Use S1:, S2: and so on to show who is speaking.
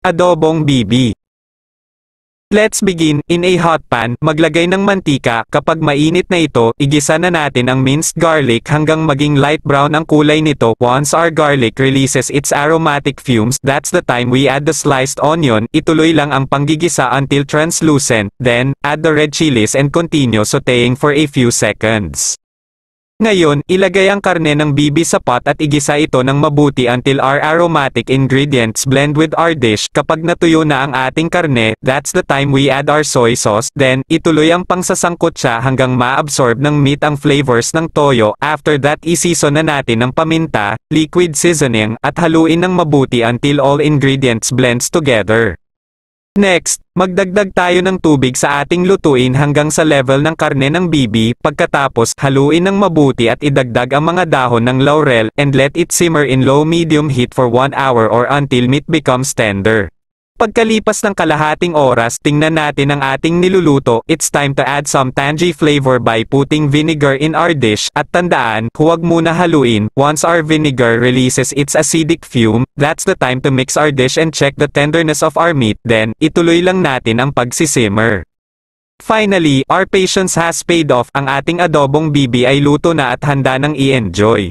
S1: Adobong bibi. Let's begin. In a hot pan, maglagay ng mantika. Kapag mainit na ito, igisa na natin ang minced garlic hanggang maging light brown ang kulay nito. Once our garlic releases its aromatic fumes, that's the time we add the sliced onion. Ituloy lang ang panggigisa until translucent. Then, add the red chilies and continue sauteing for a few seconds. Ngayon, ilagay ang karne ng bibi sa pot at igisa ito ng mabuti until our aromatic ingredients blend with our dish. Kapag natuyo na ang ating karne, that's the time we add our soy sauce. Then, ituloy ang pangsasangkot siya hanggang ma-absorb ng meat ang flavors ng toyo. After that, i-season na natin ng paminta, liquid seasoning, at haluin ng mabuti until all ingredients blends together. Next, magdagdag tayo ng tubig sa ating lutuin hanggang sa level ng karne ng bibi. Pagkatapos, haluin ng mabuti at idagdag ang mga dahon ng laurel, and let it simmer in low-medium heat for 1 hour or until meat becomes tender. Pagkalipas ng kalahating oras, tingnan natin ang ating niluluto. It's time to add some tangy flavor by putting vinegar in our dish. At tandaan, huwag muna haluin. Once our vinegar releases its acidic fume, that's the time to mix our dish and check the tenderness of our meat. Then, ituloy lang natin ang pagsisimmer. Finally, our patience has paid off. Ang ating adobong bibi ay luto na at handa nang i-enjoy.